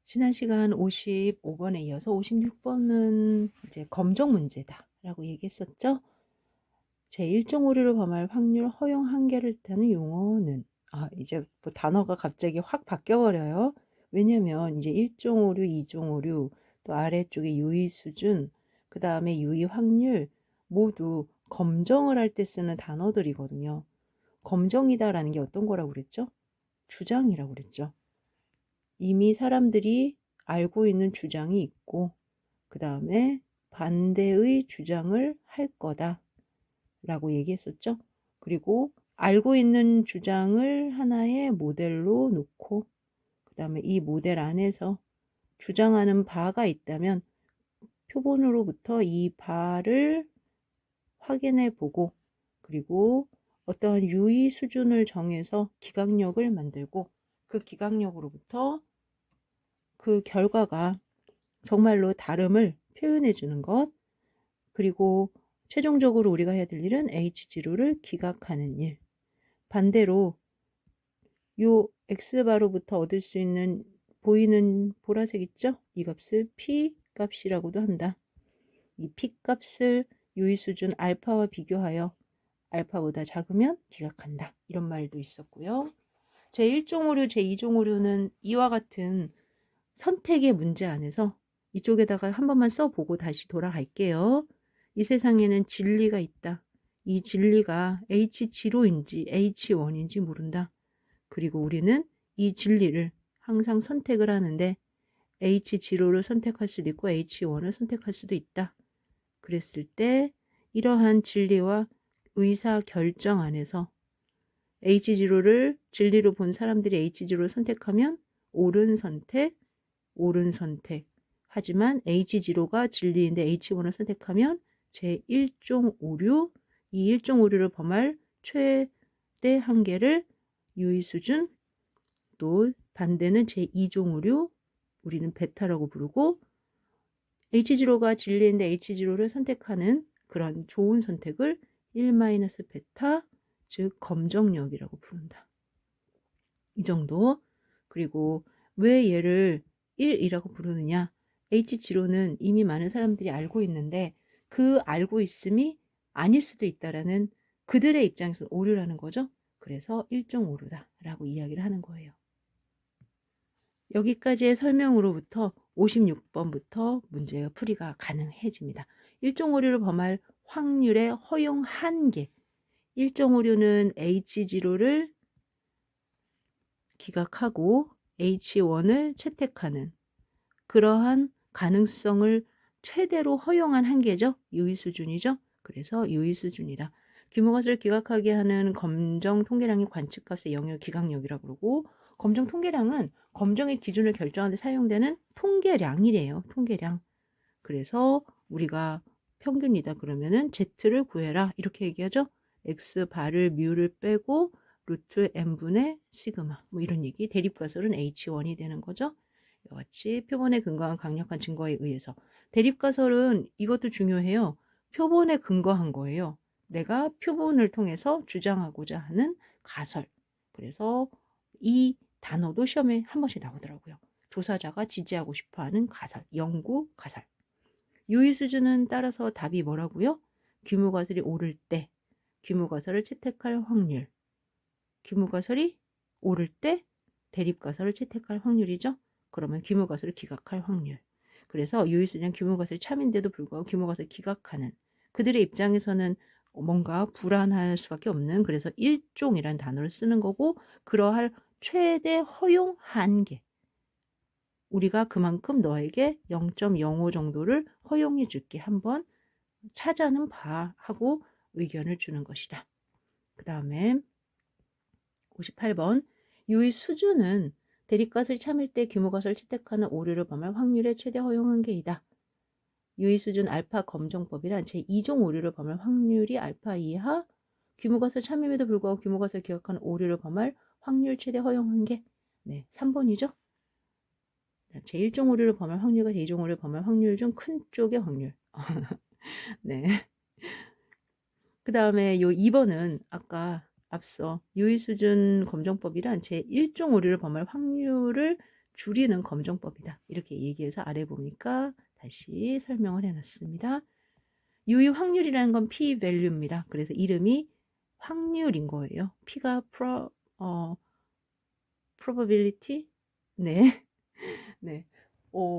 지난 시간 55번에 이어서 56번은 이제 검정 문제다라고 얘기했었죠. 제1종 오류를 범할 확률 허용 한계를 뜻하는 용어는 이제 뭐 단어가 갑자기 확 바뀌어 버려요. 왜냐면 이제 1종 오류, 2종 오류, 또 아래쪽에 유의 수준, 그다음에 유의 확률 모두 검정을 할 때 쓰는 단어들이거든요. 검정이다라는 게 어떤 거라고 그랬죠? 주장이라고 그랬죠. 이미 사람들이 알고 있는 주장이 있고 그 다음에 반대의 주장을 할 거다 라고 얘기했었죠. 그리고 알고 있는 주장을 하나의 모델로 놓고 그 다음에 이 모델 안에서 주장하는 바가 있다면 표본으로부터 이 바를 확인해 보고 그리고 어떠한 유의 수준을 정해서 기각력을 만들고 그 기각력으로부터 그 결과가 정말로 다름을 표현해 주는 것, 그리고 최종적으로 우리가 해야 될 일은 H0를 기각하는 일. 반대로 요 X바로부터 얻을 수 있는 보이는 보라색 있죠? 이 값을 P 값이라고도 한다. 이 P 값을 유의 수준 알파와 비교하여 알파보다 작으면 기각한다. 이런 말도 있었고요. 제1종 오류, 제2종 오류는 이와 같은 선택의 문제 안에서 이쪽에다가 한 번만 써보고 다시 돌아갈게요. 이 세상에는 진리가 있다. 이 진리가 H0인지 H1인지 모른다. 그리고 우리는 이 진리를 항상 선택을 하는데 H0를 선택할 수도 있고 H1을 선택할 수도 있다. 그랬을 때 이러한 진리와 의사 결정 안에서 H0를 진리로 본 사람들이 H0를 선택하면 옳은 선택, 옳은 선택. 하지만 H0가 진리인데 H1을 선택하면 제1종 오류, 이 1종 오류를 범할 최대 한계를 유의 수준, 또 반대는 제2종 오류, 우리는 베타라고 부르고 H0가 진리인데 H0를 선택하는 그런 좋은 선택을 1-베타, 즉 검정력이라고 부른다. 이 정도. 그리고 왜 얘를 1이라고 부르느냐? H0는 이미 많은 사람들이 알고 있는데 그 알고 있음이 아닐 수도 있다라는 그들의 입장에서 오류라는 거죠. 그래서 1종 오류다라고 이야기를 하는 거예요. 여기까지의 설명으로부터 56번부터 문제의 풀이가 가능해집니다. 1종 오류를 범할 확률의 허용 한계. 1종 오류는 H0를 기각하고 H1을 채택하는 그러한 가능성을 최대로 허용한 한계죠. 유의 수준이죠. 그래서 유의 수준이다. 규모가를 기각하게 하는 검정 통계량의 관측값의 영역 기각력이라고 그러고 검정 통계량은 검정의 기준을 결정하는 데 사용되는 통계량이래요. 통계량. 그래서 우리가 평균이다 그러면은 Z를 구해라 이렇게 얘기하죠. X 바를 뮤를 빼고 루트 n분의 시그마 뭐 이런 얘기. 대립가설은 H1이 되는 거죠. 이와 같이 표본에 근거한 강력한 증거에 의해서 대립가설은 이것도 중요해요. 표본에 근거한 거예요. 내가 표본을 통해서 주장하고자 하는 가설. 그래서 이 단어도 시험에 한 번씩 나오더라고요. 조사자가 지지하고 싶어하는 가설, 연구 가설. 유의 수준은 따라서 답이 뭐라고요? 규모가설이 오를 때 규모가설을 채택할 확률. 규모가설이 오를 때 대립가설을 채택할 확률이죠. 그러면 규모가설을 기각할 확률. 그래서 유의 수준은 규모가설이 참인데도 불구하고 규모가설을 기각하는 그들의 입장에서는 뭔가 불안할 수밖에 없는 그래서 1종이라는 단어를 쓰는 거고 그러할 최대 허용 한계. 우리가 그만큼 너에게 0.05 정도를 허용해 줄게. 한번 찾아는 봐 하고 의견을 주는 것이다. 그 다음에 58번 유의 수준은 대립가설이 참일 때 규모가설을 채택하는 오류를 범할 확률의 최대 허용 한계이다. 유의 수준 알파 검정법이란 제2종 오류를 범할 확률이 알파 이하 규모가설 참임에도 불구하고 규모가설을 기각하는 오류를 범할 확률 최대 허용 한계. 네, 3번이죠. 제1종 오류를 범할 확률과 제2종 오류를 범할 확률 중 큰 쪽의 확률. 네. 그 다음에 요 2번은 아까 앞서 유의 수준 검정법이란 제1종 오류를 범할 확률을 줄이는 검정법이다. 이렇게 얘기해서 아래 보니까 다시 설명을 해놨습니다. 유의 확률이라는 건 p value입니다. 그래서 이름이 확률인 거예요. p가 probability? 네. 네.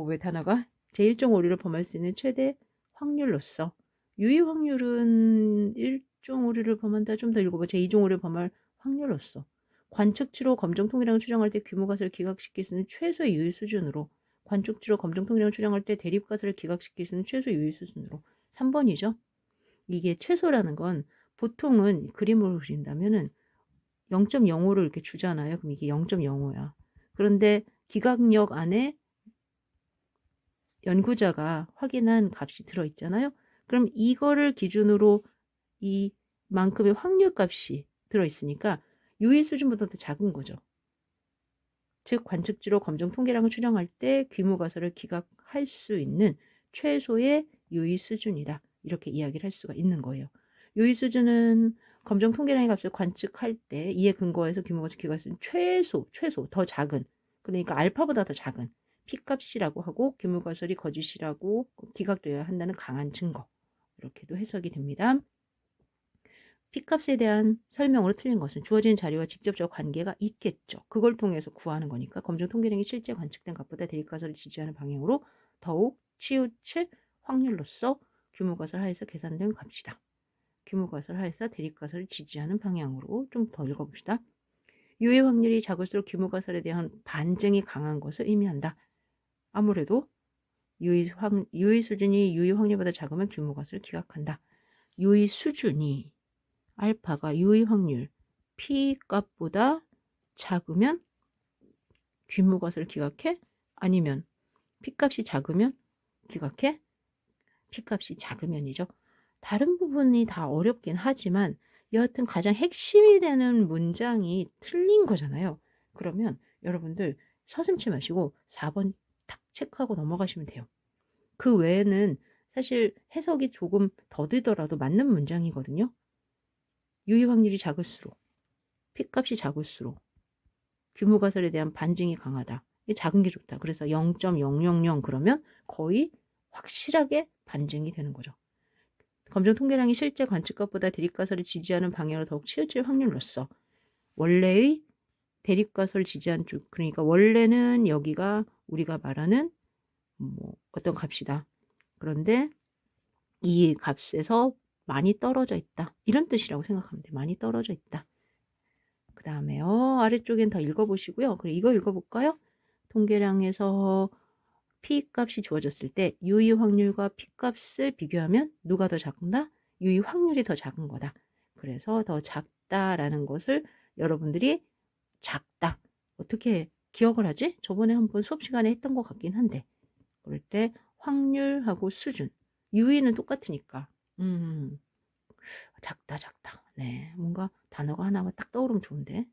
왜 단어가 제1.5류를 범할 수 있는 최대 확률로서 유의 확률은 1.5류를 범한다. 좀 더 읽어봐. 제2.5류를 범할 확률로서 관측치로 검정 통계량을 추정할 때 규모가설을 기각시킬 수 있는 최소의 유의 수준으로 관측치로 검정 통계량을 추정할 때 대립가설을 기각시킬 수 있는 최소 유의 수준으로 3번이죠. 이게 최소라는 건 보통은 그림으로 그린다면은 0.05를 이렇게 주잖아요. 그럼 이게 0.05야. 그런데 기각력 안에 연구자가 확인한 값이 들어있잖아요. 그럼 이거를 기준으로 이만큼의 확률값이 들어있으니까 유의 수준보다 더 작은 거죠. 즉 관측지로 검정 통계량을 추정할 때 규모가설을 기각할 수 있는 최소의 유의 수준이다. 이렇게 이야기를 할 수가 있는 거예요. 유의 수준은 검정 통계량의 값을 관측할 때 이에 근거해서 규모가설 기각할 수 있는 최소 더 작은, 그러니까 알파보다 더 작은 P값이라고 하고 규모가설이 거짓이라고 기각되어야 한다는 강한 증거, 이렇게도 해석이 됩니다. P값에 대한 설명으로 틀린 것은 주어진 자료와 직접적 관계가 있겠죠. 그걸 통해서 구하는 거니까 검정 통계량이 실제 관측된 값보다 대립가설을 지지하는 방향으로 더욱 치우칠 확률로서 규모가설 하에서 계산된 값이다. 규모가설 하에서 대립가설을 지지하는 방향으로 좀 더 읽어봅시다. 유의 확률이 작을수록 규모가설에 대한 반증이 강한 것을 의미한다. 아무래도 유의 수준이 유의 확률보다 작으면 규모가설을 기각한다. 유의 수준이 알파가 유의 확률 P 값보다 작으면 규모가설을 기각해? 아니면 P 값이 작으면 기각해? P 값이 작으면이죠. 다른 부분이 다 어렵긴 하지만 여하튼 가장 핵심이 되는 문장이 틀린 거잖아요. 그러면 여러분들 서슴지 마시고 4번 탁 체크하고 넘어가시면 돼요. 그 외에는 사실 해석이 조금 더디더라도 맞는 문장이거든요. 유의 확률이 작을수록, P값이 작을수록 규모가설에 대한 반증이 강하다. 작은 게 좋다. 그래서 0.000 그러면 거의 확실하게 반증이 되는 거죠. 검정 통계량이 실제 관측값보다 대립가설을 지지하는 방향으로 더욱 치우칠 확률로서 원래의 대립가설을 지지한 쪽, 그러니까 원래는 여기가 우리가 말하는 어떤 값이다. 그런데 이 값에서 많이 떨어져 있다. 이런 뜻이라고 생각하면 돼. 많이 떨어져 있다. 그 다음에요. 아래쪽엔 더 읽어보시고요. 그래, 이거 읽어볼까요? 통계량에서 P값이 주어졌을 때 유의 확률과 P값을 비교하면 누가 더 작다? 유의 확률이 더 작은 거다. 그래서 더 작다라는 것을 여러분들이 작다. 어떻게 기억을 하지? 저번에 한번 수업 시간에 했던 것 같긴 한데 그럴 때 확률하고 수준 유의는 똑같으니까 작다. 네, 뭔가 단어가 하나만 딱 떠오르면 좋은데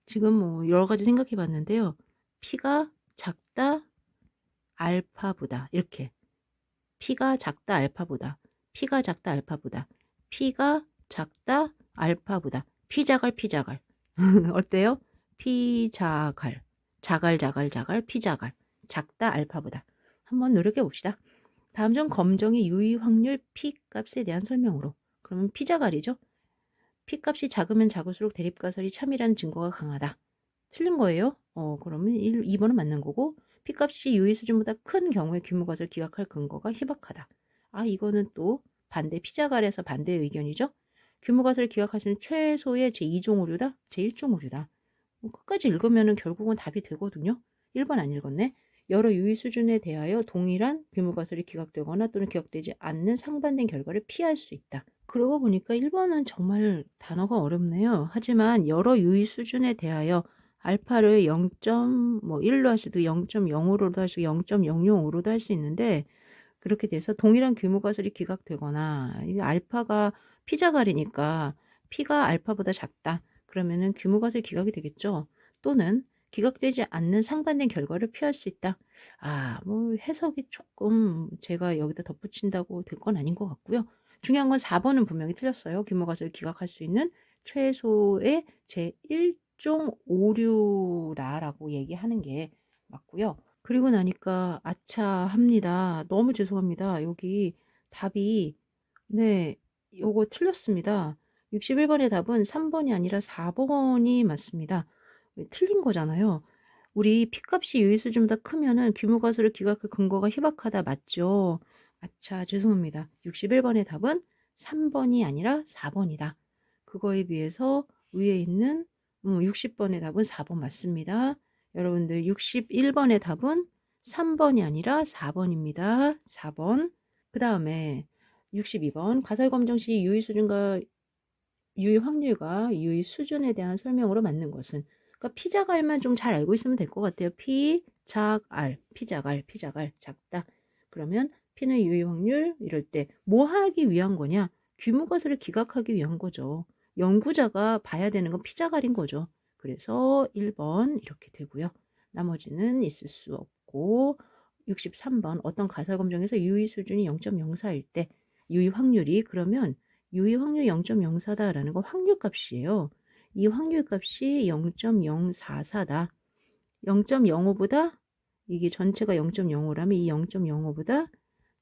지금 여러 가지 생각해 봤는데요. P가 작다 알파보다 이렇게 P가 작다 알파보다 P가 작다 알파보다 P가 작다 알파보다 P자갈 어때요? P자갈 자갈 P자갈 작다 알파보다 한번 노력해 봅시다. 다음 중 검정의 유의 확률 P값에 대한 설명으로 그러면 P자갈이죠. P값이 작으면 작을수록 대립가설이 참이라는 증거가 강하다. 틀린 거예요. 그러면 2번은 맞는 거고 P값이 유의 수준보다 큰 경우에 규모가설을 기각할 근거가 희박하다. 이거는 또 반대 P자갈에서 반대의 의견이죠. 규모가설을 기각할 수 있는 최소의 제2종 오류다. 제1종 오류다. 끝까지 읽으면 결국은 답이 되거든요. 1번 안 읽었네. 여러 유의 수준에 대하여 동일한 규모가설이 기각되거나 또는 기각되지 않는 상반된 결과를 피할 수 있다. 그러고 보니까 1번은 정말 단어가 어렵네요. 하지만 여러 유의 수준에 대하여 알파를 0.1로 할 수도 0.05로도 할 수, 0.005로도 할 수 있는데 그렇게 돼서 동일한 규모가설이 기각되거나 알파가 P자갈이니까 P가 알파보다 작다. 그러면은 규모가설이 기각이 되겠죠. 또는 기각되지 않는 상반된 결과를 피할 수 있다. 해석이 조금 제가 여기다 덧붙인다고 될 건 아닌 것 같고요. 중요한 건 4번은 분명히 틀렸어요. 규모가설을 기각할 수 있는 최소의 제1 일종 오류라라고 얘기하는 게 맞고요. 그리고 나니까 아차 합니다. 너무 죄송합니다. 여기 답이 네, 요거 틀렸습니다. 61번의 답은 3번이 아니라 4번이 맞습니다. 틀린 거잖아요. 우리 P값이 유의수준보다 크면은 규모가설을 기각할 근거가 희박하다 맞죠? 아차 죄송합니다. 61번의 답은 3번이 아니라 4번이다. 그거에 비해서 위에 있는 60번의 답은 4번 맞습니다. 여러분들 61번의 답은 3번이 아니라 4번입니다. 4번. 그 다음에 62번 가설검정 시 유의 수준과 유의 확률과 유의 수준에 대한 설명으로 맞는 것은 그러니까 P자갈만 좀 잘 알고 있으면 될 것 같아요. P자갈, P자갈, P자갈 작다. 그러면 P는 유의 확률 이럴 때 뭐 하기 위한 거냐? 규모가설을 기각하기 위한 거죠. 연구자가 봐야 되는 건 P자갈인 거죠. 그래서 1번 이렇게 되고요. 나머지는 있을 수 없고 63번 어떤 가설검정에서 유의 수준이 0.04일 때 유의 확률이 그러면 유의 확률 0.04다라는 건 확률값이에요. 이 확률값이 0.044다. 0.05보다 이게 전체가 0.05라면 이 0.05보다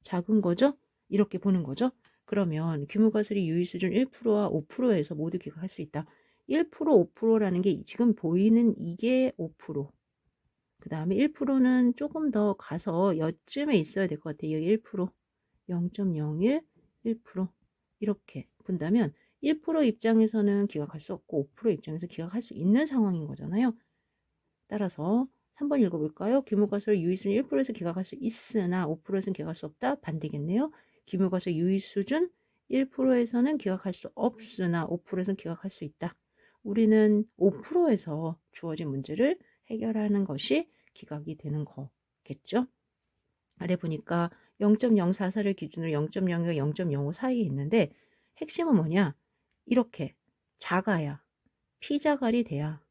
작은 거죠? 이렇게 보는 거죠. 그러면 규모가설이 유의 수준 1%와 5%에서 모두 기각할 수 있다. 1%, 5%라는 게 지금 보이는 이게 5%. 그 다음에 1%는 조금 더 가서 여쯤에 있어야 될 것 같아요. 여기 1%, 0.01, 1% 이렇게 본다면 1% 입장에서는 기각할 수 없고 5% 입장에서 기각할 수 있는 상황인 거잖아요. 따라서 3번 읽어볼까요? 규모가설 유의수준 1%에서 기각할 수 있으나 5%에서는 기각할 수 없다. 반대겠네요. 규모가설 유의수준 1%에서는 기각할 수 없으나 5%에서는 기각할 수 있다. 우리는 5%에서 주어진 문제를 해결하는 것이 기각이 되는 거겠죠. 아래 보니까 0.044를 기준으로 0.0과 0.05 사이에 있는데 핵심은 뭐냐? 이렇게 작아야 P자갈이 돼야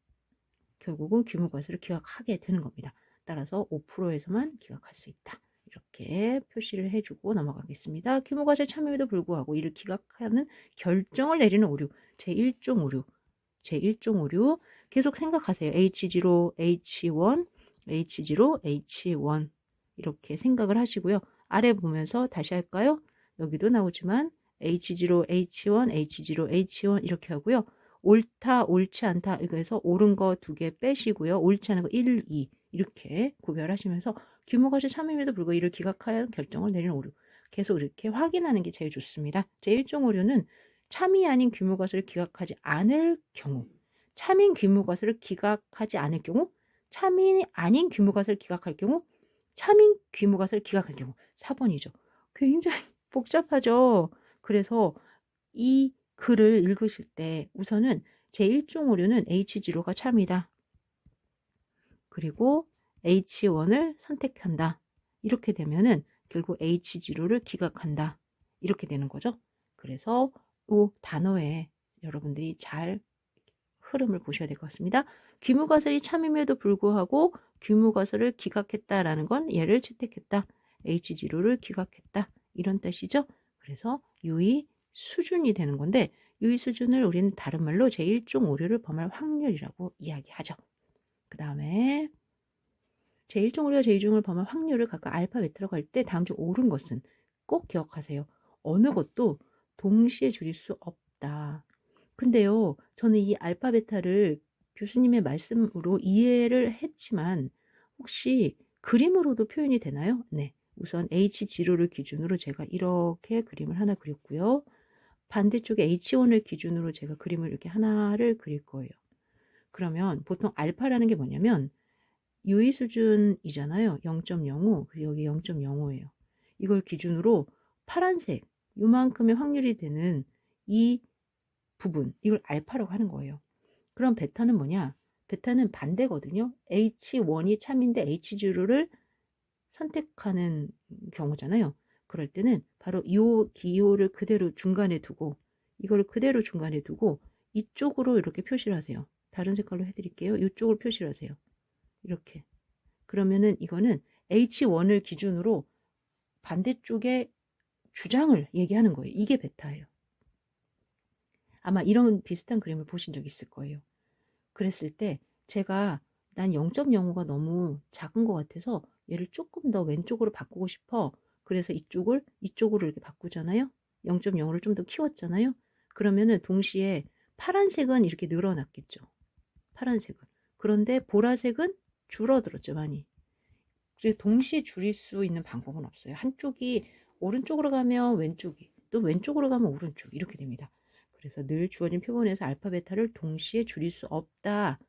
결국은 규모가설을 기각하게 되는 겁니다. 따라서 5%에서만 기각할 수 있다. 이렇게 표시를 해주고 넘어가겠습니다. 규모가설 참여에도 불구하고 이를 기각하는 결정을 내리는 오류, 제1종 오류, 제1종 오류 계속 생각하세요. H0, H1, H0, H1 이렇게 생각을 하시고요. 아래 보면서 다시 할까요? 여기도 나오지만 H0, H1, H0, H1 이렇게 하고요. 옳다, 옳지 않다 이거에서 옳은 거 2개 빼시고요. 옳지 않은 거 1, 2 이렇게 구별하시면서 규모가설 참여임에도 불구하고 이를 기각하여 결정을 내리는 오류 계속 이렇게 확인하는 게 제일 좋습니다. 제1종 오류는 참이 아닌 규모가설을 기각하지 않을 경우 참인 규모가설을 기각하지 않을 경우 참이 아닌 규모가설을 기각할 경우 참인 규모가설을 기각할 경우 4번이죠. 굉장히 복잡하죠. 그래서 이 글을 읽으실 때 우선은 제1종 오류는 H0가 참이다. 그리고 H1을 선택한다. 이렇게 되면은 결국 H0를 기각한다. 이렇게 되는 거죠. 그래서 이 단어에 여러분들이 잘 흐름을 보셔야 될 것 같습니다. 규모가설이 참임에도 불구하고 규모가설을 기각했다라는 건 얘를 채택했다. H0를 기각했다. 이런 뜻이죠. 그래서 유의 수준이 되는 건데 유의 수준을 우리는 다른 말로 제1종 오류를 범할 확률이라고 이야기하죠. 그 다음에 제1종 오류와 제2종을 범할 확률을 각각 알파 베타로 갈 때 다음 중 옳은 것은 꼭 기억하세요. 어느 것도 동시에 줄일 수 없다. 근데요, 저는 이 알파 베타를 교수님의 말씀으로 이해를 했지만 혹시 그림으로도 표현이 되나요? 네. 우선 H0를 기준으로 제가 이렇게 그림을 하나 그렸고요. 반대쪽에 H1을 기준으로 제가 그림을 이렇게 하나를 그릴 거예요. 그러면 보통 알파라는 게 뭐냐면 유의 수준이잖아요. 0.05. 여기 0.05예요. 이걸 기준으로 파란색 요만큼의 확률이 되는 이 부분 이걸 알파라고 하는 거예요. 그럼 베타는 뭐냐? 베타는 반대거든요. H1이 참인데 H0를 선택하는 경우잖아요. 그럴 때는 바로 이 기호를 그대로 중간에 두고 이걸 그대로 중간에 두고 이쪽으로 이렇게 표시를 하세요. 다른 색깔로 해드릴게요. 이쪽으로 표시를 하세요. 이렇게. 그러면은 이거는 H1을 기준으로 반대쪽에 주장을 얘기하는 거예요. 이게 베타예요. 아마 이런 비슷한 그림을 보신 적 있을 거예요. 그랬을 때 제가 난 0.05가 너무 작은 것 같아서 얘를 조금 더 왼쪽으로 바꾸고 싶어. 그래서 이쪽으로 이렇게 바꾸잖아요. 0.0을 좀 더 키웠잖아요. 그러면은 동시에 파란색은 이렇게 늘어났겠죠. 파란색은. 그런데 보라색은 줄어들었죠, 많이. 그래서 동시에 줄일 수 있는 방법은 없어요. 한쪽이 오른쪽으로 가면 왼쪽이, 또 왼쪽으로 가면 오른쪽 이렇게 됩니다. 그래서 늘 주어진 표본에서 알파, 베타를 동시에 줄일 수 없다.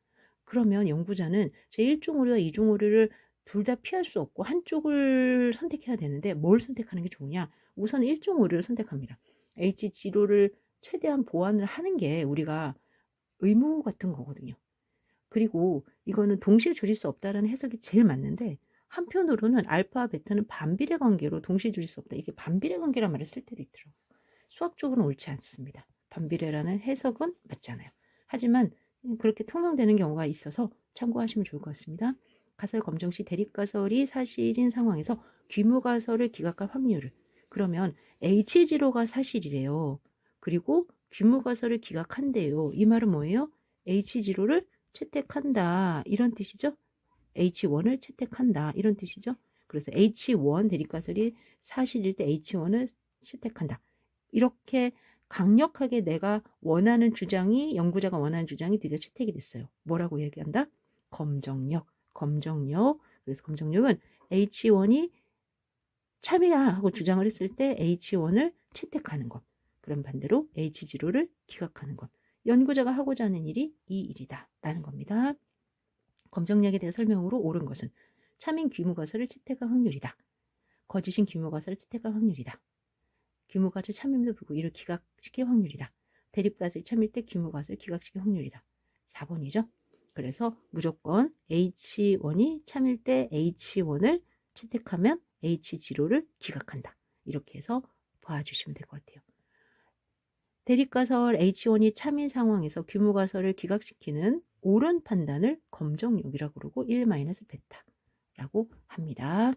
그러면 연구자는 제1종 오류와 2종 오류를 둘 다 피할 수 없고 한쪽을 선택해야 되는데 뭘 선택하는 게 좋으냐? 우선 1종 오류를 선택합니다. H0를 최대한 보완을 하는 게 우리가 의무 같은 거거든요. 그리고 이거는 동시에 줄일 수 없다라는 해석이 제일 맞는데 한편으로는 알파, 베타는 반비례 관계로 동시에 줄일 수 없다. 이게 반비례 관계란 말을 쓸 때도 있더라고요. 수학적으로는 옳지 않습니다. 반비례라는 해석은 맞잖아요. 하지만 그렇게 통용되는 경우가 있어서 참고하시면 좋을 것 같습니다. 가설 검정 시 대립가설이 사실인 상황에서 귀무가설을 기각할 확률을 그러면 H0가 사실이래요. 그리고 귀무가설을 기각한대요. 이 말은 뭐예요? H0를 채택한다 이런 뜻이죠. H1을 채택한다 이런 뜻이죠. 그래서 H1 대립가설이 사실일 때 H1을 채택한다. 이렇게 강력하게 내가 원하는 주장이 연구자가 원하는 주장이 드디어 채택이 됐어요. 뭐라고 얘기한다? 검정력. 그래서 검정력은 H1이 참여야 하고 주장을 했을 때 H1을 채택하는 것. 그럼 반대로 H0를 기각하는 것. 연구자가 하고자 하는 일이 이 일이다 라는 겁니다. 검정력에 대한 설명으로 옳은 것은 참인 귀무가설을 채택할 확률이다. 거짓인 귀무가설을 채택할 확률이다. 귀무가설 참임에도 불구하고 이를 기각시킬 확률이다. 대립가설이 참일 때 귀무가설을 기각시킬 확률이다. 4번이죠. 그래서 무조건 H1이 참일 때 H1을 채택하면 H0를 기각한다. 이렇게 해서 봐주시면 될 것 같아요. 대립가설 H1이 참인 상황에서 귀무가설을 기각시키는 옳은 판단을 검정력이라고 그러고 1-베타라고 합니다.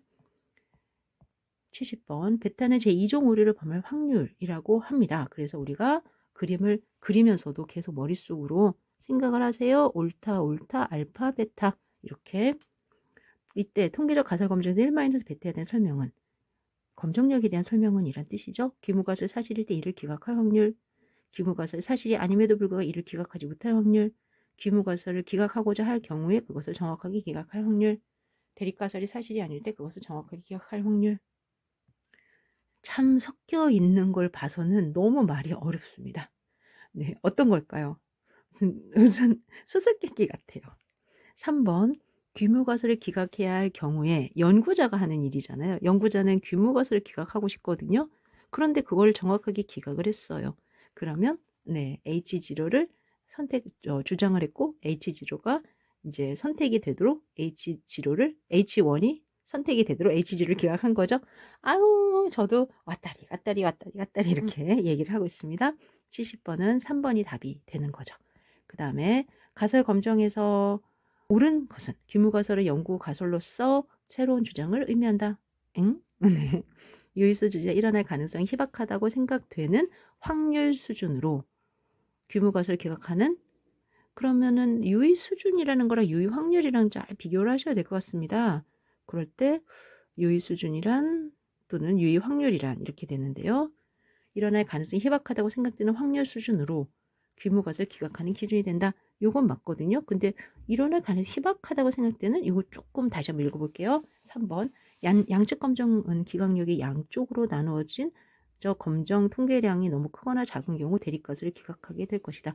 70번 베타는 제2종 오류를 범할 확률이라고 합니다. 그래서 우리가 그림을 그리면서도 계속 머릿속으로 생각을 하세요. 옳다, 알파, 베타 이렇게 이때 통계적 가설 검정에서 1-베타에 대한 설명은 검정력에 대한 설명은 이란 뜻이죠. 귀무가설 사실일 때 이를 기각할 확률, 귀무가설 사실이 아님에도 불구하고 이를 기각하지 못할 확률, 귀무가설을 기각하고자 할 경우에 그것을 정확하게 기각할 확률, 대립가설이 사실이 아닐 때 그것을 정확하게 기각할 확률. 참 섞여 있는 걸 봐서는 너무 말이 어렵습니다. 네, 어떤 걸까요? 우선 수수께끼 같아요. 3번 귀무가설을 기각해야 할 경우에 연구자가 하는 일이잖아요. 연구자는 귀무가설을 기각하고 싶거든요. 그런데 그걸 정확하게 기각을 했어요. 그러면 네, H0를 주장을 했고 H0가 이제 선택이 되도록 H1이 선택이 되도록 H0를 기각한 거죠. 아유, 저도 왔다리 이렇게 얘기를 하고 있습니다. 70번은 3번이 답이 되는 거죠. 그 다음에 가설 검정에서 옳은 것은 귀무가설의 연구 가설로서 새로운 주장을 의미한다. 응? 네. 유의수 주제가 일어날 가능성이 희박하다고 생각되는 확률 수준으로 귀무가설을 기각하는 그러면은 유의 수준이라는 거랑 유의 확률이랑 잘 비교를 하셔야 될 것 같습니다. 그럴 때 유의 수준이란 또는 유의 확률이란 이렇게 되는데요. 일어날 가능성이 희박하다고 생각되는 확률 수준으로 귀무가설을 기각하는 기준이 된다. 요건 맞거든요. 근데 일어날 가능성이 희박하다고 생각되는 요거 조금 다시 한번 읽어볼게요. 3번 양측 검정은 기각력이 양쪽으로 나누어진 저 검정 통계량이 너무 크거나 작은 경우 대립가설을 기각하게 될 것이다.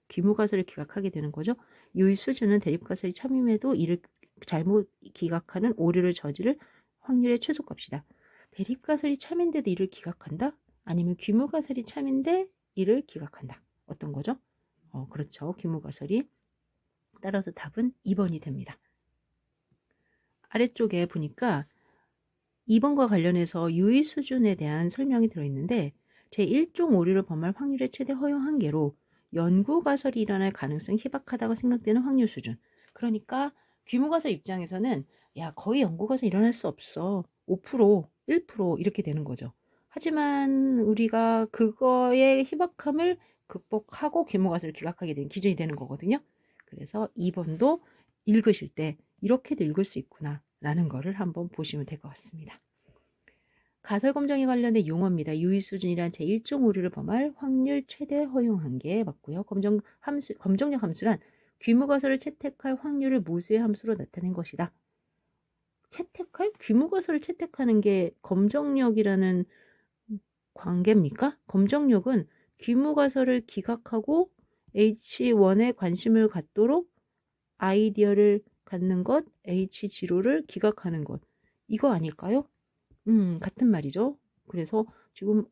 귀무가설을 기각하게 되는 거죠. 유의 수준은 대립가설이 참임에도 이를 잘못 기각하는 오류를 저지를 확률의 최소값이다. 대립가설이 참인데도 이를 기각한다? 아니면 귀무가설이 참인데 이를 기각한다. 어떤 거죠? 그렇죠. 귀무가설이. 따라서 답은 2번이 됩니다. 아래쪽에 보니까 2번과 관련해서 유의 수준에 대한 설명이 들어있는데 제1종 오류를 범할 확률의 최대 허용 한계로 연구가설이 일어날 가능성이 희박하다고 생각되는 확률 수준. 그러니까 귀무가설 입장에서는 야 거의 연구가설 일어날 수 없어. 5%, 1% 이렇게 되는 거죠. 하지만 우리가 그거의 희박함을 극복하고 귀무가설을 기각하게 된 기준이 되는 거거든요. 그래서 2번도 읽으실 때 이렇게도 읽을 수 있구나 라는 거를 한번 보시면 될 것 같습니다. 가설 검정에 관련된 용어입니다. 유의 수준이란 제1종 오류를 범할 확률 최대 허용 한계 맞고요. 검정력 함수란 귀무 가설을 채택할 확률을 모수의 함수로 나타낸 것이다. 귀무 가설을 채택하는 게 검정력이라는 관계입니까? 검정력은 귀무 가설을 기각하고 H1에 관심을 갖도록 아이디어를 갖는 것, H0를 기각하는 것. 이거 아닐까요? 같은 말이죠. 그래서 지금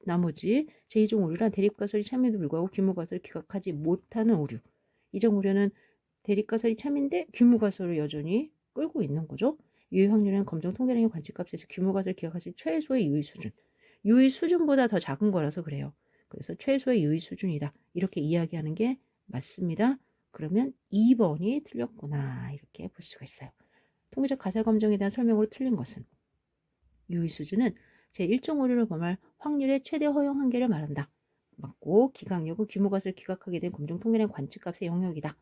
나머지 제2종 오류란 대립가설이 참임에도 불구하고 귀무가설을 기각하지 못하는 오류. 이종 오류는 대립가설이 참인데 귀무가설을 여전히 끌고 있는 거죠. 유의 확률은 검정 통계량의 관측값에서 귀무가설을 기각하실 최소의 유의 수준. 유의 수준보다 더 작은 거라서 그래요. 그래서 최소의 유의 수준이다. 이렇게 이야기하는 게 맞습니다. 그러면 2번이 틀렸구나. 이렇게 볼 수가 있어요. 통계적 가설 검정에 대한 설명으로 틀린 것은 유의 수준은 제1종 오류를 범할 확률의 최대 허용 한계를 말한다. 맞고 기각력은 귀무가설을 기각하게 된 검정 통계량 관측값의 영역이다.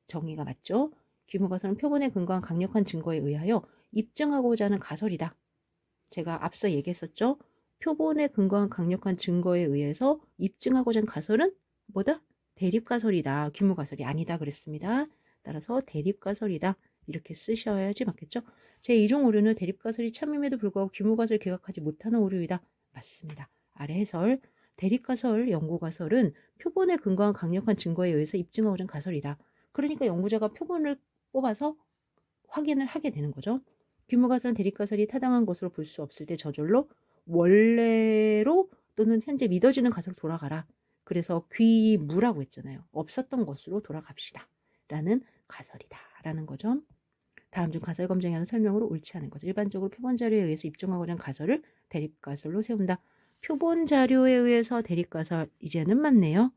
정의가 맞죠? 귀무가설은 표본에 근거한 강력한 증거에 의하여 입증하고자 하는 가설이다. 제가 앞서 얘기했었죠? 표본에 근거한 강력한 증거에 의해서 입증하고자 하는 가설은 뭐다? 대립가설이다. 귀무가설이 아니다 그랬습니다. 따라서 대립가설이다. 이렇게 쓰셔야지 맞겠죠? 제2종 오류는 대립가설이 참임에도 불구하고 귀무가설을 기각하지 못하는 오류이다. 맞습니다. 아래 해설. 대립가설, 연구가설은 표본에 근거한 강력한 증거에 의해서 입증하고자 하는 가설이다. 그러니까 연구자가 표본을 뽑아서 확인을 하게 되는 거죠. 귀무가설은 대립가설이 타당한 것으로 볼 수 없을 때 저절로 원래로 또는 현재 믿어지는 가설로 돌아가라. 그래서 귀무라고 했잖아요. 없었던 것으로 돌아갑시다. 라는 가설이다. 라는 거죠. 다음 중 가설 검증에 하는 설명으로 옳지 않은 것. 일반적으로 표본 자료에 의해서 입증하고자 하는 가설을 대립가설로 세운다. 표본 자료에 의해서 대립가설 이제는 맞네요.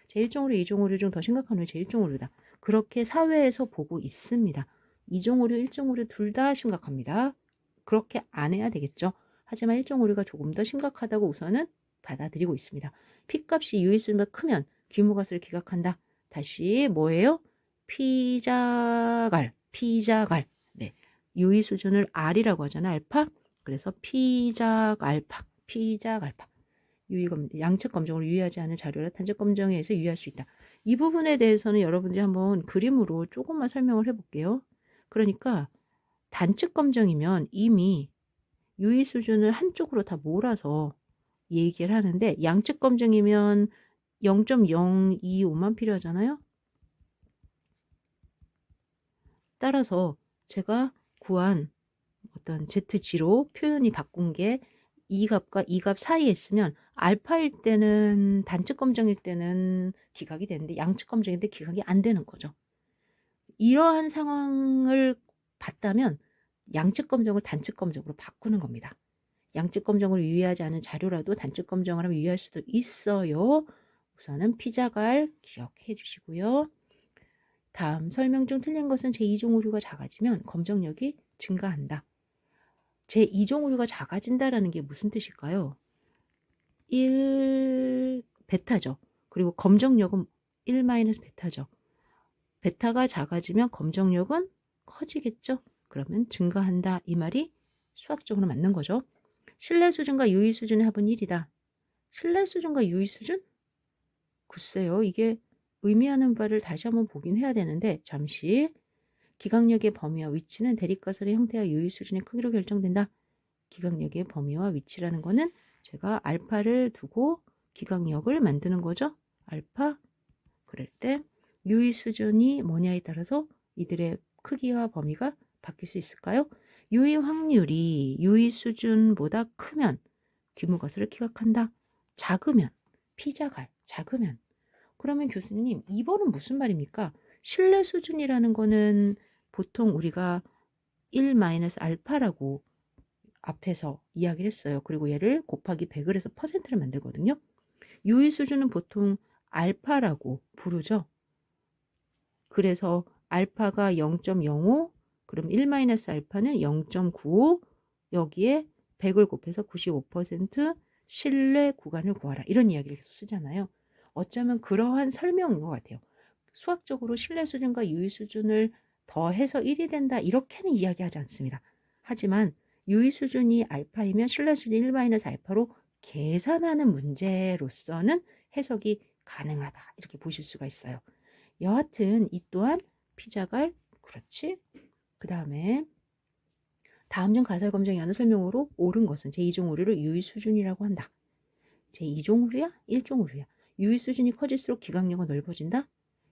제1종 오류, 2종 오류 중 더 심각한 오류 제1종 오류다. 그렇게 사회에서 보고 있습니다. 2종 오류, 1종 오류 둘 다 심각합니다. 그렇게 안 해야 되겠죠. 하지만 1종 오류가 조금 더 심각하다고 우선은 받아들이고 있습니다. P값이 유의수준보다 크면 귀무가설을 기각한다. 다시 뭐예요? 피자갈. 네. 유의 수준을 R이라고 하잖아. 알파. 그래서 피작 알파. 양측 검정으로 유의하지 않은 자료라 단적 검정에 의해서 유의할 수 있다. 이 부분에 대해서는 여러분들이 한번 그림으로 조금만 설명을 해볼게요. 그러니까 단측 검정이면 이미 유의 수준을 한쪽으로 다 몰아서 얘기를 하는데 양측 검증이면 0.025만 필요하잖아요. 따라서 제가 구한 어떤 Z지로 표현이 바꾼 게 이 값과 이 값 사이에 있으면 알파일 때는 단측 검정일 때는 기각이 되는데 양측 검정일 때 기각이 안 되는 거죠. 이러한 상황을 봤다면 양측 검정을 단측 검정으로 바꾸는 겁니다. 양측 검정을 유의하지 않은 자료라도 단측 검정을 하면 유의할 수도 있어요. 우선은 피자갈 기억해 주시고요. 다음 설명 중 틀린 것은 제2종 오류가 작아지면 검정력이 증가한다. 제2종 오류가 작아진다라는 게 무슨 뜻일까요? 1 베타죠. 그리고 검정력은 1 마이너스 베타죠. 베타가 작아지면 검정력은 커지겠죠. 그러면 증가한다. 이 말이 수학적으로 맞는 거죠. 신뢰 수준과 유의 수준의 합은 1이다. 신뢰 수준과 유의 수준? 글쎄요. 이게 의미하는 바를 다시 한번 보긴 해야 되는데 잠시. 기각력의 범위와 위치는 대립가설의 형태와 유의 수준의 크기로 결정된다. 기각력의 범위와 위치라는 거는 제가 알파를 두고 기각력을 만드는 거죠. 알파. 그럴 때 유의 수준이 뭐냐에 따라서 이들의 크기와 범위가 바뀔 수 있을까요? 유의 확률이 유의 수준보다 크면 귀무가설을 기각한다. 작으면 피자갈. 작으면. 그러면 교수님 2번은 무슨 말입니까? 신뢰 수준이라는 거는 보통 우리가 1-알파라고 앞에서 이야기를 했어요. 그리고 얘를 곱하기 100을 해서 퍼센트를 만들거든요. 유의 수준은 보통 알파라고 부르죠. 그래서 알파가 0.05, 그럼 1-알파는 0.95, 여기에 100을 곱해서 95% 신뢰 구간을 구하라. 이런 이야기를 계속 쓰잖아요. 어쩌면 그러한 설명인 것 같아요. 수학적으로 신뢰 수준과 유의 수준을 더해서 1이 된다 이렇게는 이야기하지 않습니다. 하지만 유의 수준이 알파이면 신뢰 수준이 1-알파로 계산하는 문제로서는 해석이 가능하다 이렇게 보실 수가 있어요. 여하튼 이 또한 피자갈 그렇지. 그 다음에 다음 중 가설 검정에 하는 설명으로 옳은 것은 제2종 오류를 유의 수준이라고 한다. 제2종 오류야? 1종 오류야? 유의 수준이 커질수록 기각력은 넓어진다?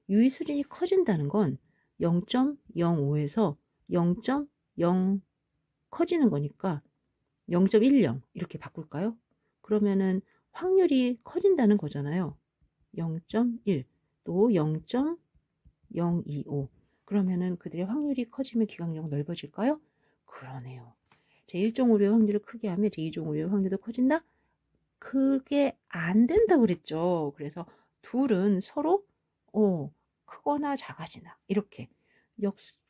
유의 수준이 커진다는 건 0.05에서 0.0 커지는 거니까 0.10 이렇게 바꿀까요? 그러면은 확률이 커진다는 거잖아요. 0.1 또 0.025 그러면은 그들의 확률이 커지면 기각력은 넓어질까요? 그러네요. 제1종 오류의 확률을 크게 하면 제2종 오류의 확률도 커진다? 그게 안 된다고 그랬죠. 그래서 둘은 서로 크거나 작아지나 이렇게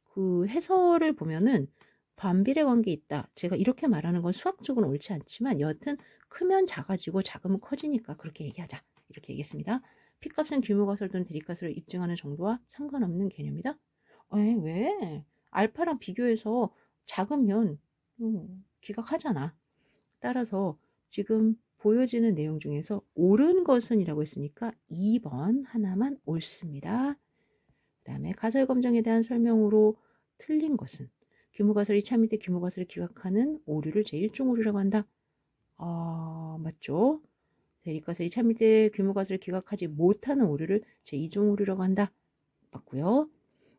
그 해설을 보면은 반비례 관계 있다. 제가 이렇게 말하는 건 수학적으로는 옳지 않지만 여하튼 크면 작아지고 작으면 커지니까 그렇게 얘기하자. 이렇게 얘기했습니다. P값은 규모가설 또는 대립가설을 입증하는 정도와 상관없는 개념이다. 왜? 알파랑 비교해서 작으면 기각하잖아. 따라서 지금 보여지는 내용 중에서 옳은 것은 이라고 했으니까 2번 하나만 옳습니다. 그 다음에 가설 검정에 대한 설명으로 틀린 것은 규모가설이 참일 때 규모가설을 기각하는 오류를 제1종 오류라고 한다. 맞죠? 대립가설이 참일 때 규모가설을 기각하지 못하는 오류를 제2종 오류라고 한다. 맞고요.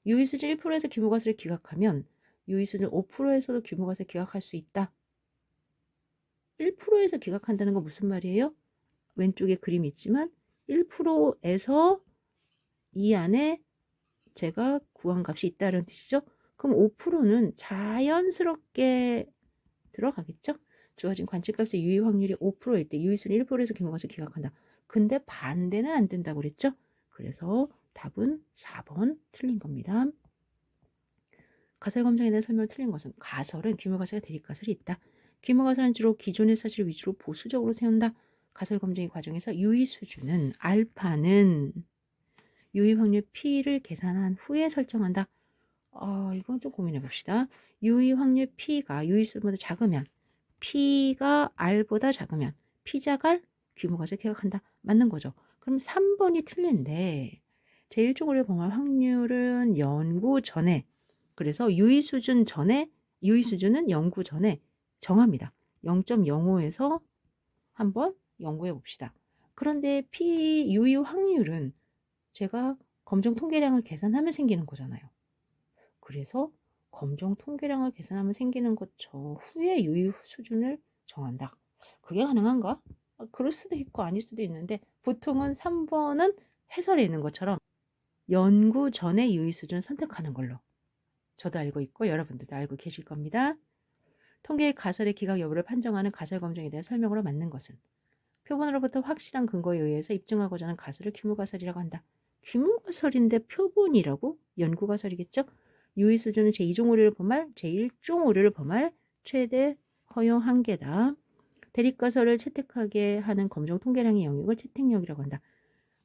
유의수준 1%에서 규모가설을 기각하면 유의수준 5%에서도 규모가설을 기각할 수 있다. 1%에서 기각한다는 건 무슨 말이에요? 왼쪽에 그림이 있지만 1%에서 이 안에 제가 구한 값이 있다는 뜻이죠. 그럼 5%는 자연스럽게 들어가겠죠. 주어진 관측값의 유의 확률이 5%일 때 유의수는 1%에서 규모가설 기각한다. 근데 반대는 안 된다고 그랬죠. 그래서 답은 4번 틀린 겁니다. 가설 검정에 대한 설명을 틀린 것은 가설은 규모가설과 대립가설이 있다. 규모가설은 주로 기존의 사실을 위주로 보수적으로 세운다. 가설 검증의 과정에서 유의 수준은 알파는 유의 확률 P를 계산한 후에 설정한다. 이건 좀 고민해 봅시다. 유의 확률 P가 유의수보다 작으면 P가 R보다 작으면 P자갈 규모가설 기각한다. 맞는 거죠. 그럼 3번이 틀린데 제1종으로 범할 확률은 연구 전에 그래서 유의 수준 전에 유의 수준은 연구 전에 정합니다. 0.05에서 한번 연구해 봅시다. 그런데 P 유의 확률은 제가 검정 통계량을 계산하면 생기는 거잖아요. 그래서 검정 통계량을 계산하면 생기는 것 저 후에 유의 수준을 정한다. 그게 가능한가? 그럴 수도 있고 아닐 수도 있는데 보통은 3번은 해설에 있는 것처럼 연구 전에 유의 수준을 선택하는 걸로 저도 알고 있고 여러분들도 알고 계실 겁니다. 통계의 가설의 기각 여부를 판정하는 가설 검증에 대한 설명으로 맞는 것은 표본으로부터 확실한 근거에 의해서 입증하고자 하는 가설을 규모가설이라고 한다. 규모가설인데 표본이라고? 연구가설이겠죠? 유의 수준은 제2종 오류를 범할, 제1종 오류를 범할 최대 허용 한계다. 대립가설을 채택하게 하는 검정 통계량의 영역을 채택력이라고 한다.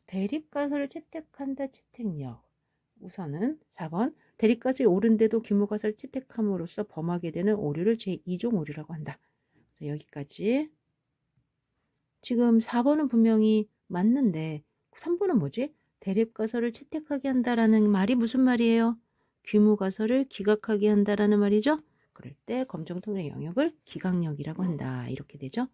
대립가설을 채택한다, 채택력. 우선은 4번 대립가설이 옳은데도 규모가설을 채택함으로써 범하게 되는 오류를 제2종 오류라고 한다. 그래서 여기까지. 지금 4번은 분명히 맞는데 3번은 뭐지? 대립가설을 채택하게 한다라는 말이 무슨 말이에요? 규모가설을 기각하게 한다라는 말이죠? 그럴 때 검정통의 영역을 기각력이라고 한다. 이렇게 되죠?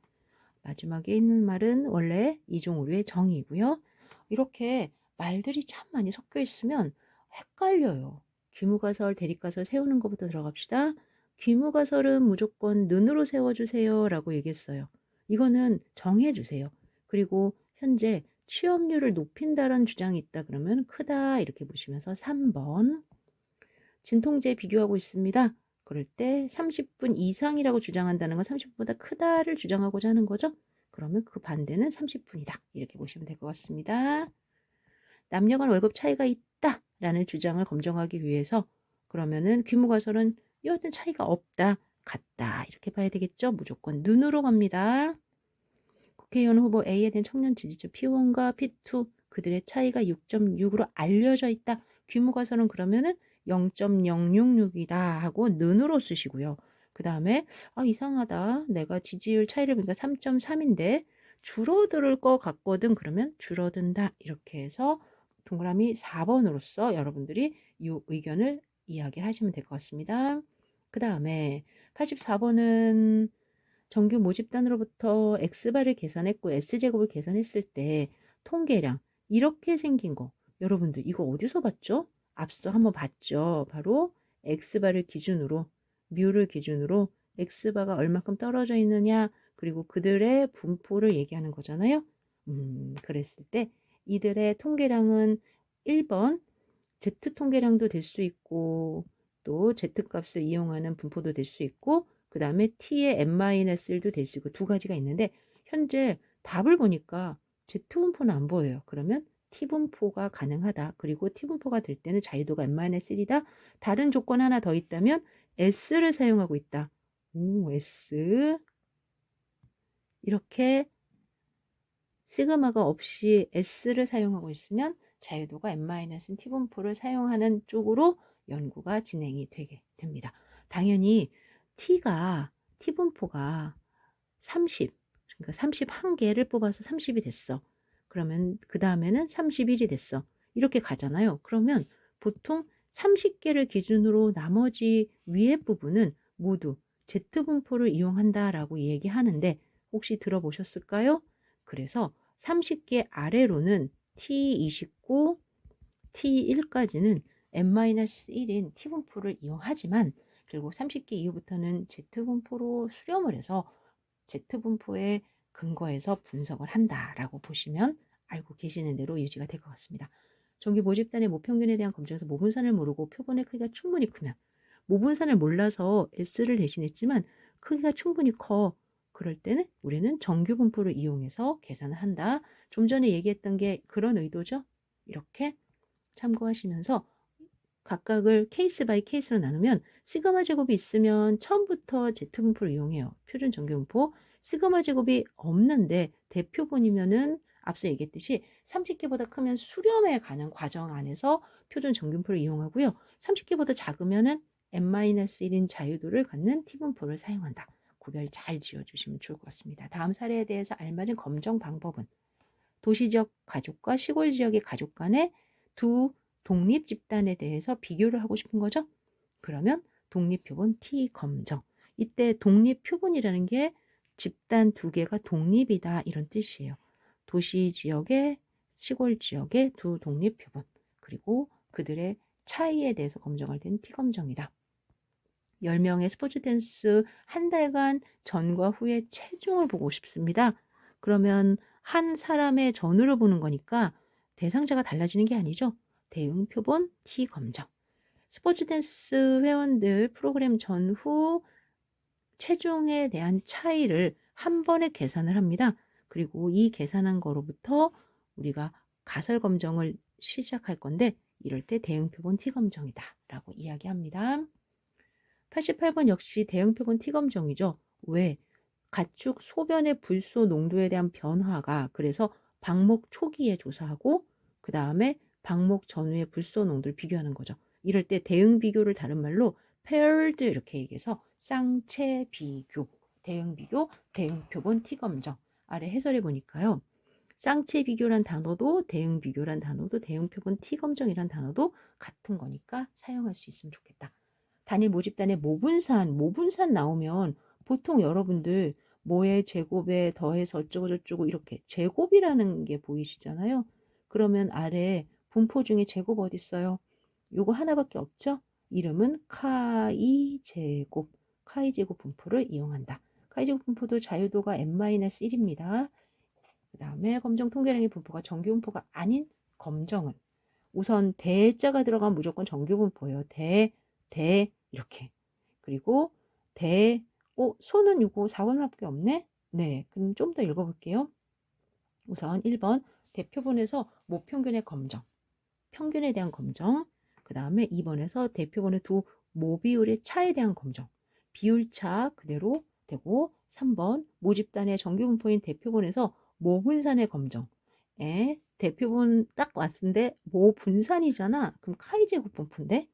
마지막에 있는 말은 원래 2종 오류의 정의이고요. 이렇게 말들이 참 많이 섞여 있으면 헷갈려요. 규모가설, 대립가설 세우는 것부터 들어갑시다. 규모가설은 무조건 눈으로 세워주세요 라고 얘기했어요. 이거는 정해주세요. 그리고 현재 취업률을 높인다는 주장이 있다 그러면 크다 이렇게 보시면서 3번 진통제 비교하고 있습니다. 그럴 때 30분 이상이라고 주장한다는 건 30분보다 크다를 주장하고자 하는 거죠. 그러면 그 반대는 30분이다. 이렇게 보시면 될 것 같습니다. 남녀 간 월급 차이가 있다라는 주장을 검증하기 위해서 그러면은 규모가설은 여하튼 차이가 없다, 같다 이렇게 봐야 되겠죠. 무조건 눈으로 갑니다. 국회의원 후보 A에 대한 청년 지지층 P1과 P2 그들의 차이가 6.6으로 알려져 있다. 규모가설은 그러면은 0.066이다 하고 는으로 쓰시고요. 그 다음에 이상하다. 내가 지지율 차이를 보니까 3.3인데 줄어들 것 같거든. 그러면 줄어든다. 이렇게 해서 동그라미 4번으로서 여러분들이 이 의견을 이야기를 하시면 될 것 같습니다. 그 다음에 84번은 정규 모집단으로부터 X바를 계산했고 S제곱을 계산했을 때 통계량 이렇게 생긴 거 여러분들 이거 어디서 봤죠? 앞서 한번 봤죠. 바로 X바를 기준으로 뮤를 기준으로 X바가 얼마큼 떨어져 있느냐 그리고 그들의 분포를 얘기하는 거잖아요. 그랬을 때 이들의 통계량은 1번 Z 통계량도 될 수 있고 또 Z 값을 이용하는 분포도 될 수 있고 그 다음에 T의 n-1도 될 수 있고 두 가지가 있는데 현재 답을 보니까 Z 분포는 안 보여요. 그러면 T 분포가 가능하다. 그리고 T 분포가 될 때는 자유도가 n-1이다. 다른 조건 하나 더 있다면 S를 사용하고 있다. S 이렇게 시그마가 없이 S를 사용하고 있으면 자유도가 n-T 분포를 사용하는 쪽으로 연구가 진행이 되게 됩니다. 당연히 T 분포가 30, 그러니까 31개를 뽑아서 30이 됐어. 그러면 그 다음에는 31이 됐어. 이렇게 가잖아요. 그러면 보통 30개를 기준으로 나머지 위에 부분은 모두 Z분포를 이용한다라고 얘기하는데 혹시 들어보셨을까요? 그래서 30개 아래로는 T29, T1까지는 n-1인 T분포를 이용하지만 결국 30개 이후부터는 Z분포로 수렴을 해서 Z분포에 근거해서 분석을 한다라고 보시면 알고 계시는 대로 유지가 될 것 같습니다. 정규 모집단의 모평균에 대한 검증에서 모분산을 모르고 표본의 크기가 충분히 크면 모분산을 몰라서 S를 대신했지만 크기가 충분히 커. 그럴 때는 우리는 정규 분포를 이용해서 계산을 한다. 좀 전에 얘기했던 게 그런 의도죠. 이렇게 참고하시면서 각각을 케이스 바이 케이스로 나누면 시그마 제곱이 있으면 처음부터 Z분포를 이용해요. 표준 정규분포. 시그마 제곱이 없는데 대표본이면은 앞서 얘기했듯이 30개보다 크면 수렴에 가는 과정 안에서 표준 정규분포를 이용하고요. 30개보다 작으면은 n-1인 자유도를 갖는 T분포를 사용한다. 구별 잘 지어주시면 좋을 것 같습니다. 다음 사례에 대해서 알맞은 검정 방법은 도시지역 가족과 시골 지역의 가족 간의 두 독립 집단에 대해서 비교를 하고 싶은 거죠. 그러면 독립표본 T 검정. 이때 독립표본이라는 게 집단 두 개가 독립이다 이런 뜻이에요. 도시 지역의 시골 지역의 두 독립표본 그리고 그들의 차이에 대해서 검정할 때는 T 검정이다. 10명의 스포츠 댄스 한 달간 전과 후의 체중을 보고 싶습니다. 그러면 한 사람의 전후를 보는 거니까 대상자가 달라지는 게 아니죠. 대응 표본 T 검정. 스포츠 댄스 회원들 프로그램 전후 체중에 대한 차이를 한 번에 계산을 합니다. 그리고 이 계산한 거로부터 우리가 가설 검정을 시작할 건데 이럴 때 대응 표본 T 검정이다 라고 이야기합니다. 88번 역시 대응 표본 T 검정이죠. 왜? 가축 소변의 불소 농도에 대한 변화가 그래서 방목 초기에 조사하고 그 다음에 방목 전후의 불소 농도를 비교하는 거죠. 이럴 때 대응 비교를 다른 말로 paired 이렇게 얘기해서 쌍체 비교, 대응 비교, 대응 표본 T 검정 아래 해설해 보니까요. 쌍체 비교란 단어도 대응 비교란 단어도 대응 표본 T 검정이란 단어도 같은 거니까 사용할 수 있으면 좋겠다. 단일 모집단의 모분산 나오면 보통 여러분들 뭐의 제곱에 더해서 어쩌고저쩌고 이렇게 제곱이라는 게 보이시잖아요. 그러면 아래 분포 중에 제곱 어디 있어요? 요거 하나밖에 없죠? 이름은 카이 제곱 분포를 이용한다. 카이 제곱 분포도 자유도가 n-1입니다. 그 다음에 검정 통계량의 분포가 정규 분포가 아닌 검정은 우선 대자가 들어가면 무조건 정규 분포예요. 대 이렇게. 그리고 소는 요거 4번밖에 없네? 네, 그럼 좀 더 읽어볼게요. 우선 1번 대표본에서 모평균의 검정, 평균에 대한 검정, 그 다음에 2번에서 대표본의 두 모비율의 차에 대한 검정, 비율차 그대로 되고 3번 모집단의 정규분포인 대표본에서 모분산의 검정에 대표분 딱 왔는데 모 분산이잖아. 그럼 카이 제곱 분포인데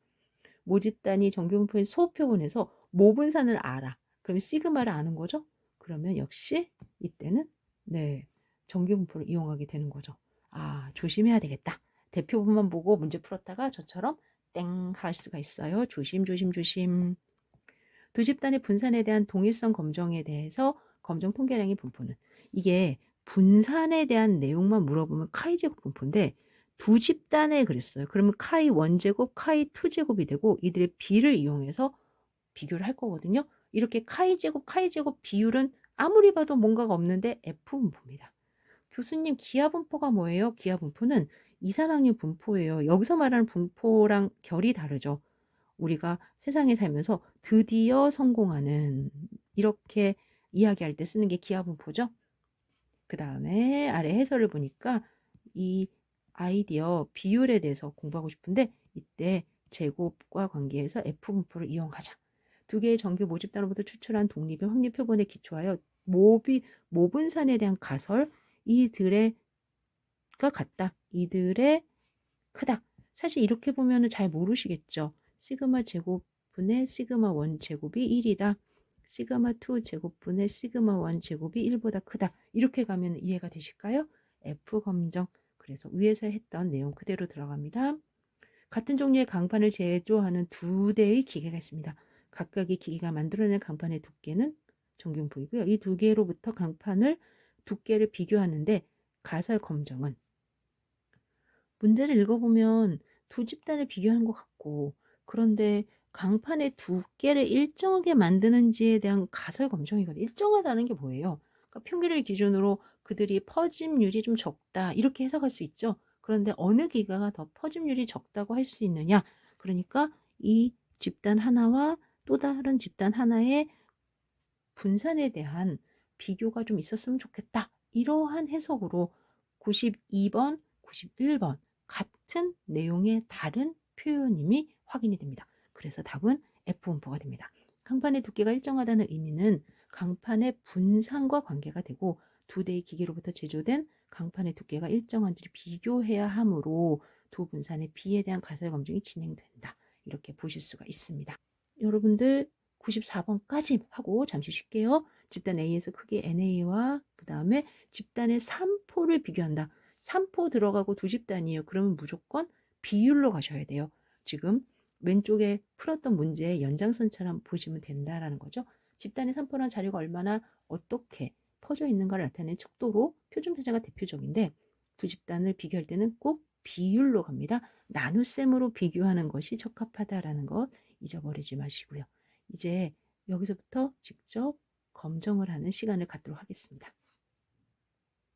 모집단이 정규 분포의 소표본에서 모 분산을 알아. 그럼 시그마를 아는 거죠? 그러면 역시 이때는 네, 정규 분포를 이용하게 되는 거죠. 아, 조심해야 되겠다. 대표분만 보고 문제 풀었다가 저처럼 땡 할 수가 있어요. 조심 조심 조심. 두 집단의 분산에 대한 동일성 검정에 대해서 검정 통계량의 분포는 이게 분산에 대한 내용만 물어보면 카이 제곱 분포인데 두 집단에 그랬어요. 그러면 카이 1제곱, 카이 2제곱이 되고 이들의 비를 이용해서 비교를 할 거거든요. 이렇게 카이 제곱 비율은 아무리 봐도 뭔가가 없는데 F 분포입니다. 교수님 기하 분포가 뭐예요? 기하 분포는 이산화탄소 분포예요. 여기서 말하는 분포랑 결이 다르죠. 우리가 세상에 살면서 드디어 성공하는 이렇게 이야기할 때 쓰는 게 기하 분포죠. 그 다음에 아래 해설을 보니까 이 아이디어 비율에 대해서 공부하고 싶은데 이때 제곱과 관계에서 F 분포를 이용하자. 두 개의 정규 모집단으로부터 추출한 독립의 확률 표본에 기초하여 모분산에 대한 가설 이들의 같다. 이들의 크다. 사실 이렇게 보면은 잘 모르시겠죠. 시그마 제곱분의 시그마 1 제곱이 1이다. 시그마 2 제곱분의 시그마 1 제곱이 1보다 크다. 이렇게 가면 이해가 되실까요? F 검정. 그래서 위에서 했던 내용 그대로 들어갑니다. 같은 종류의 강판을 제조하는 두 대의 기계가 있습니다. 각각의 기계가 만들어낸 강판의 두께는 정균포이고요. 이 두 개로부터 강판을 두께를 비교하는데 가설 검정은 문제를 읽어보면 두 집단을 비교하는 것 같고 그런데 강판의 두께를 일정하게 만드는지에 대한 가설 검정이거든요. 일정하다는 게 뭐예요? 그러니까 평균을 기준으로 그들이 퍼짐률이 좀 적다 이렇게 해석할 수 있죠. 그런데 어느 기가가 더 퍼짐률이 적다고 할 수 있느냐? 그러니까 이 집단 하나와 또 다른 집단 하나의 분산에 대한 비교가 좀 있었으면 좋겠다. 이러한 해석으로 92번, 91번 같은 내용의 다른 표현임이 확인이 됩니다. 그래서 답은 F분포가 됩니다. 강판의 두께가 일정하다는 의미는 강판의 분산과 관계가 되고 두 대의 기계로부터 제조된 강판의 두께가 일정한지를 비교해야 하므로 두 분산의 비에 대한 가설 검증이 진행된다. 이렇게 보실 수가 있습니다. 여러분들 94번까지 하고 잠시 쉴게요. 집단 A에서 크기 NA와 그 다음에 집단의 3포를 비교한다. 3포 들어가고 두 집단이에요. 그러면 무조건 비율로 가셔야 돼요. 지금 왼쪽에 풀었던 문제의 연장선처럼 보시면 된다라는 거죠. 집단의 3포란 자료가 얼마나 어떻게 퍼져 있는가를 나타내는 척도로 표준 편차가 대표적인데 두 집단을 비교할 때는 꼭 비율로 갑니다. 나눗셈으로 비교하는 것이 적합하다라는 것 잊어버리지 마시고요. 이제 여기서부터 직접 검정을 하는 시간을 갖도록 하겠습니다.